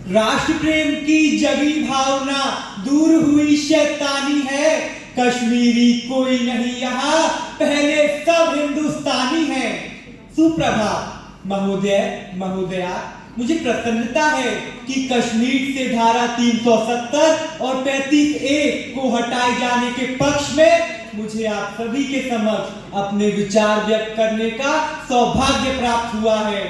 राष्ट्र प्रेम की जगी भावना दूर हुई शैतानी है। कश्मीरी कोई नहीं यहाँ, पहले सब हिंदुस्तानी है। सुप्रभात महोदय महोदया, मुझे प्रसन्नता है कि कश्मीर से धारा 370 और 35A को हटाए जाने के पक्ष में मुझे आप सभी के समक्ष अपने विचार व्यक्त करने का सौभाग्य प्राप्त हुआ है।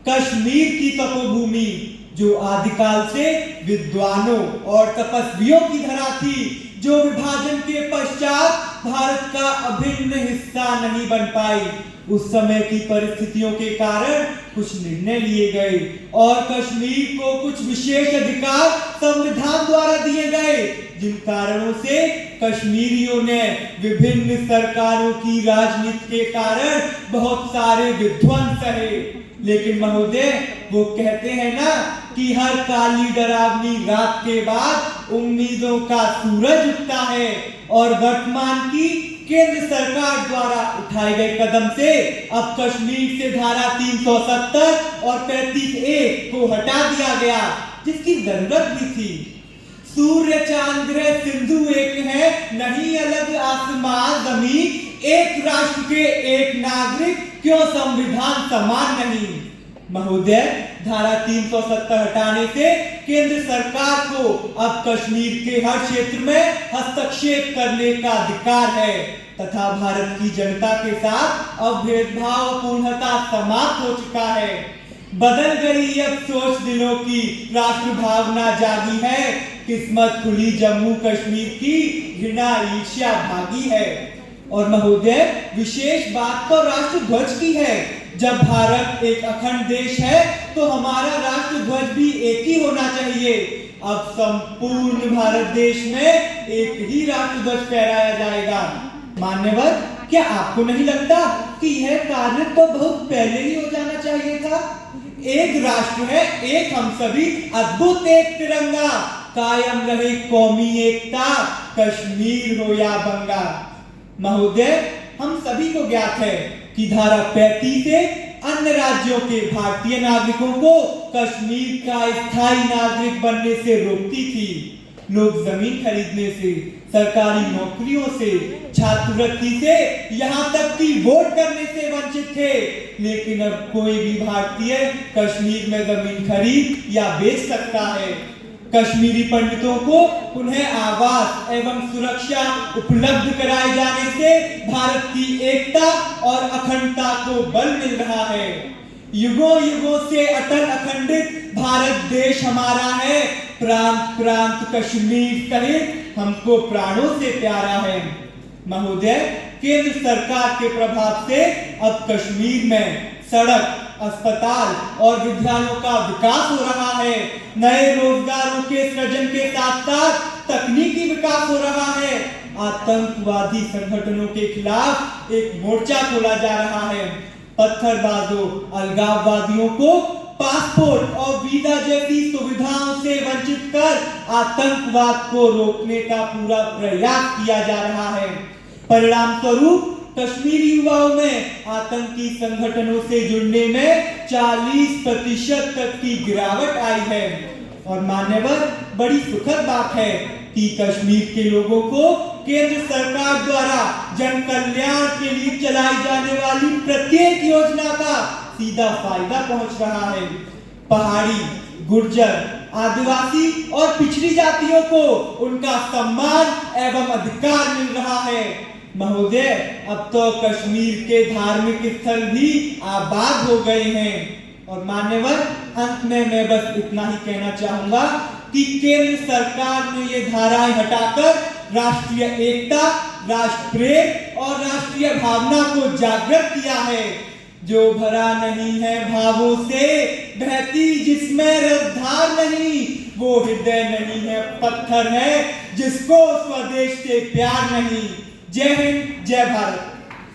कश्मीर की तपोभूमि जो आदिकाल से विद्वानों और तपस्वियों की धरा थी, जो विभाजन के पश्चात भारत का अभिन्न हिस्सा नहीं बन पाई, उस समय की परिस्थितियों के कारण कुछ निर्णय लिए गए और कश्मीर को कुछ विशेष अधिकार संविधान द्वारा दिए गए, जिन कारणों से कश्मीरियों ने विभिन्न सरकारों की राजनीति के कारण बहुत सारे विध्वंस सहे। लेकिन महोदय, वो कहते हैं ना कि हर काली डरावनी रात के बाद उम्मीदों का सूरज उगता है, और वर्तमान की केंद्र सरकार द्वारा उठाए गए कदम से अब कश्मीर से धारा 370 और 35A को हटा दिया गया, जिसकी जरूरत भी थी। सूर्य चांद ग्रह सिंधु एक है, नहीं अलग आसमान जमीन, एक राष्ट्र के एक नागरिक, क्यों संविधान समान नहीं। महोदय, धारा 370 हटाने से केंद्र सरकार को अब कश्मीर के हर क्षेत्र में हस्तक्षेप करने का अधिकार है तथा भारत की जनता के साथ अब भेदभाव पूर्णतः समाप्त हो चुका है। बदल गई अब सोच दिलों की, राष्ट्र भावना जागी है, किस्मत खुली जम्मू कश्मीर की, घृणा ईर्ष्या भागी है। और महोदय, विशेष बात तो राष्ट्र ध्वज की है। जब भारत एक अखंड देश है तो हमारा राष्ट्र ध्वज भी एक ही होना चाहिए। अब संपूर्ण भारत देश में एक ही राष्ट्र ध्वज फहराया जाएगा। मान्यवर, क्या आपको नहीं लगता कि यह कार्य तो बहुत पहले ही हो जाना चाहिए था? एक राष्ट्र है, एक हम सभी, अद्भुत एक तिरंगा, कायम रहे कौमी एकता, कश्मीर हो या बंगा। महोदय, हम सभी को ज्ञात है कि धारा 35 से अन्य राज्यों के भारतीय नागरिकों को कश्मीर का स्थायी नागरिक बनने से रोकती थी। लोग जमीन खरीदने से, सरकारी नौकरियों से, छात्रवृत्ति से, यहाँ तक कि वोट करने से वंचित थे। लेकिन अब कोई भी भारतीय कश्मीर में जमीन खरीद या बेच सकता है। कश्मीरी पंडितों को उन्हें आवास एवं सुरक्षा उपलब्ध कराए जाने से भारत की एकता और अखंडता को बल मिल रहा है। युगों युगों से अटल अखंडित भारत देश हमारा है, प्रांत प्रांत कश्मीर सहित हमको प्राणों से प्यारा है। महोदय, केंद्र सरकार के प्रभाव से अब कश्मीर में सड़क, अस्पताल और विद्यालयों का विकास हो रहा है। नए रोजगारों के सृजन के साथ साथ तकनीकी विकास हो रहा है। आतंकवादी संगठनों के खिलाफ एक मोर्चा खोला जा रहा है। पत्थरबाजों, अलगाववादियों को पासपोर्ट और वीजा जैसी सुविधाओं से वंचित कर आतंकवाद को रोकने का पूरा प्रयास किया जा रहा है। परिणाम स्वरूप कश्मीरी युवाओं में आतंकी संगठनों से जुड़ने में 40% तक की गिरावट आई है। और मान्यवर, बड़ी सुखद बात है कि कश्मीर के लोगों को केंद्र सरकार द्वारा जन कल्याण के लिए चलाई जाने वाली प्रत्येक योजना का सीधा फायदा पहुंच रहा है। पहाड़ी, गुर्जर, आदिवासी और पिछड़ी जातियों को उनका सम्मान एवं अधिकार मिल रहा है। महोदय, अब तो कश्मीर के धार्मिक स्थल भी आबाद हो गए हैं। और मान्यवर, अंत में मैं बस इतना ही कहना चाहूंगा कि केंद्र सरकार ने ये धाराएं हटाकर राष्ट्रीय एकता, राष्ट्र प्रेम और राष्ट्रीय भावना को जागृत किया है। जो भरा नहीं है भावों से, बहती जिसमें रसधार नहीं, वो हृदय नहीं है, पत्थर है, जिसको स्वदेश से प्यार नहीं। जय हिंद, जय भारत।